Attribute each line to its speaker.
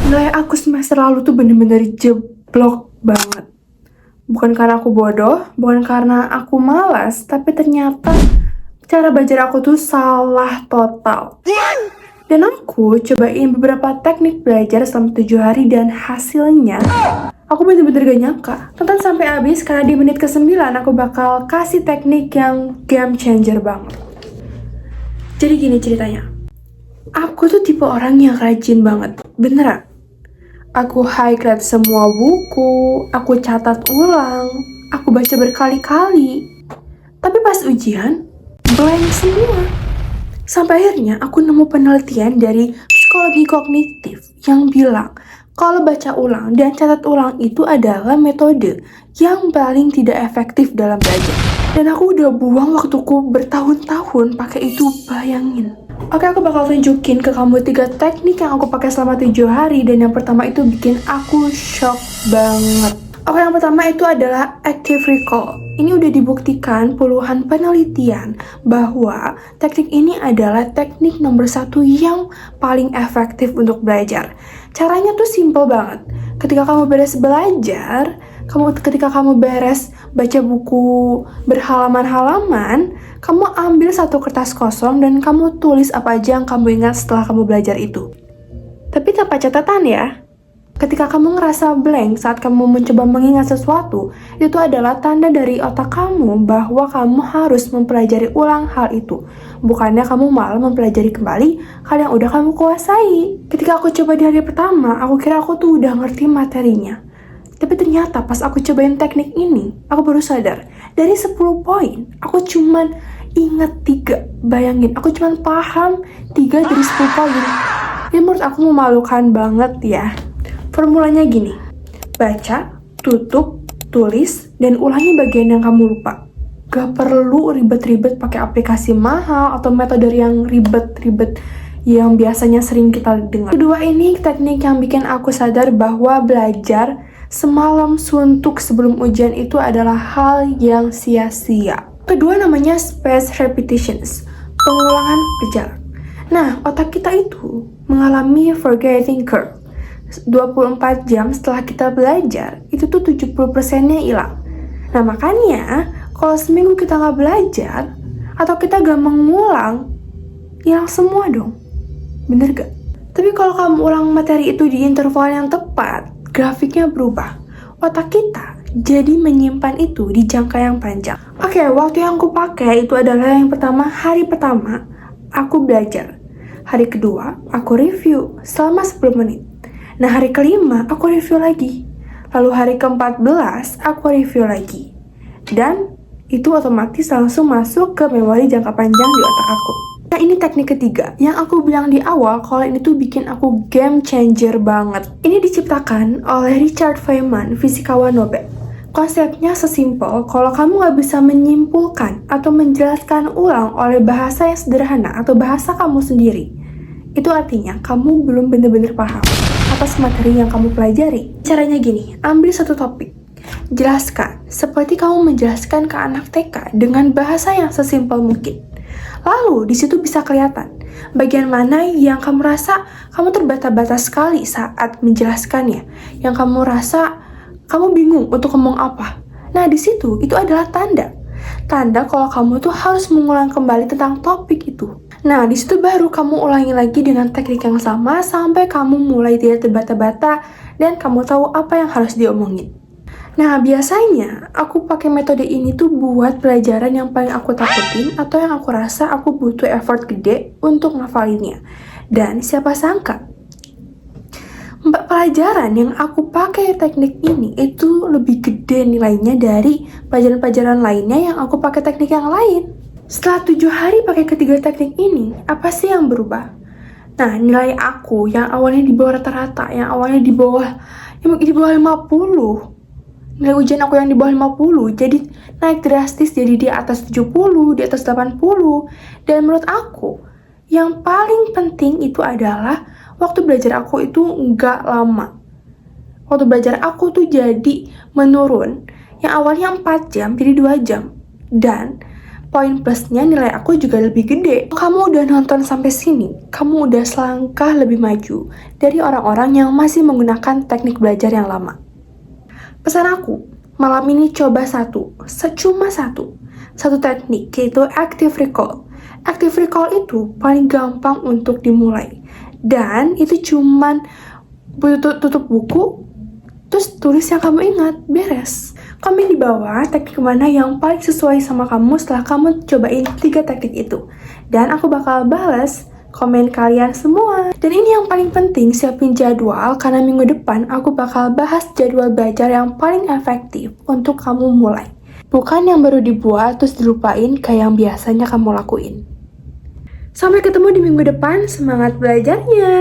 Speaker 1: Nilai aku semester lalu tuh bener-bener jeblok banget. Bukan karena aku bodoh, bukan karena aku malas, tapi ternyata cara belajar aku tuh salah total. Dan aku cobain beberapa teknik belajar selama 7 hari dan hasilnya aku bener-bener gak nyangka. Tonton sampai habis karena di menit ke-9 aku bakal kasih teknik yang game changer banget. Jadi gini ceritanya. Aku tuh tipe orang yang rajin banget, beneran. Aku highlight semua buku, aku catat ulang, aku baca berkali-kali. Tapi pas ujian, blank semua. Sampai akhirnya aku nemu penelitian dari psikologi kognitif yang bilang kalau baca ulang dan catat ulang itu adalah metode yang paling tidak efektif dalam belajar. Dan aku udah buang waktuku bertahun-tahun pakai itu, bayangin. Oke, aku bakal tunjukin ke kamu 3 teknik yang aku pakai selama 7 hari. Dan yang pertama itu bikin aku shock banget. Oke, yang pertama itu adalah active recall. Ini udah dibuktikan puluhan penelitian bahwa teknik ini adalah teknik nomor 1 yang paling efektif untuk belajar. Caranya tuh simple banget. Ketika kamu beres belajar, ketika kamu beres baca buku berhalaman-halaman, kamu ambil satu kertas kosong dan kamu tulis apa aja yang kamu ingat setelah kamu belajar itu. Tapi tanpa catatan ya. Ketika kamu ngerasa blank saat kamu mencoba mengingat sesuatu, itu adalah tanda dari otak kamu bahwa kamu harus mempelajari ulang hal itu. Bukannya kamu malah mempelajari kembali hal yang udah kamu kuasai. Ketika aku coba di hari pertama, aku kira aku tuh udah ngerti materinya. Tapi ternyata pas aku cobain teknik ini, aku baru sadar, dari 10 poin, aku cuman inget 3. Bayangin, aku cuman paham 3 dari 10 poin. Ini menurut aku memalukan banget ya. Formulanya gini, baca, tutup, tulis, dan ulangi bagian yang kamu lupa. Gak perlu ribet-ribet pakai aplikasi mahal atau metode yang ribet-ribet yang biasanya sering kita dengar. Kedua, ini teknik yang bikin aku sadar bahwa belajar semalam suntuk sebelum ujian itu adalah hal yang sia-sia. Kedua namanya spaced repetitions, pengulangan berjalan. Nah, otak kita itu mengalami forgetting curve. 24 jam setelah kita belajar, itu tuh 70%-nya hilang. Nah, makanya kalau seminggu kita nggak belajar, atau kita gak mengulang, hilang semua dong. Bener gak? Tapi kalau kamu ulang materi itu di interval yang tepat, grafiknya berubah. Otak kita jadi menyimpan itu di jangka yang panjang. Oke, waktu yang aku pakai itu adalah yang pertama, hari pertama, aku belajar. Hari kedua, aku review selama 10 menit. Nah, hari kelima, aku review lagi. Lalu hari ke-14, aku review lagi. Dan itu otomatis langsung masuk ke memori jangka panjang di otak aku. Nah, ini teknik ketiga yang aku bilang di awal kalau ini tuh bikin aku game changer banget. Ini diciptakan oleh Richard Feynman, fisikawan Nobel. Konsepnya sesimpel kalau kamu gak bisa menyimpulkan atau menjelaskan ulang oleh bahasa yang sederhana atau bahasa kamu sendiri, itu artinya kamu belum benar-benar paham atas materi yang kamu pelajari. Caranya gini, ambil satu topik, jelaskan seperti kamu menjelaskan ke anak TK dengan bahasa yang sesimpel mungkin. Lalu di situ bisa kelihatan bagian mana yang kamu rasa kamu terbata-bata sekali saat menjelaskannya, yang kamu rasa kamu bingung untuk ngomong apa. Nah, di situ itu adalah tanda kalau kamu tuh harus mengulang kembali tentang topik itu. Nah, di situ baru kamu ulangi lagi dengan teknik yang sama sampai kamu mulai tidak terbata-bata dan kamu tahu apa yang harus diomongin. Nah, biasanya aku pakai metode ini tuh buat pelajaran yang paling aku takutin atau yang aku rasa aku butuh effort gede untuk ngafalinnya. Dan siapa sangka, pelajaran yang aku pakai teknik ini itu lebih gede nilainya dari pelajaran-pelajaran lainnya yang aku pakai teknik yang lain. Setelah 7 hari pakai ketiga teknik ini, apa sih yang berubah? Nah, nilai aku yang awalnya di bawah rata-rata, yang awalnya di bawah 50, nilai ujian aku yang di bawah 50, jadi naik drastis jadi di atas 70, di atas 80. Dan menurut aku, yang paling penting itu adalah waktu belajar aku itu nggak lama. Waktu belajar aku tuh jadi menurun, yang awalnya 4 jam jadi 2 jam. Dan Poin plusnya nilai aku juga lebih gede. Kamu udah nonton sampai sini, kamu udah selangkah lebih maju dari orang-orang yang masih menggunakan teknik belajar yang lama. Pesan aku, malam ini coba cuma satu teknik, yaitu active recall. Active recall itu paling gampang untuk dimulai. Dan itu cuman tutup buku, terus tulis yang kamu ingat, beres. Komen di bawah teknik mana yang paling sesuai sama kamu setelah kamu cobain 3 teknik itu. Dan aku bakal balas komen kalian semua. Dan ini yang paling penting, siapin jadwal karena minggu depan aku bakal bahas jadwal belajar yang paling efektif untuk kamu mulai. Bukan yang baru dibuat terus dilupain kayak yang biasanya kamu lakuin. Sampai ketemu di minggu depan, semangat belajarnya!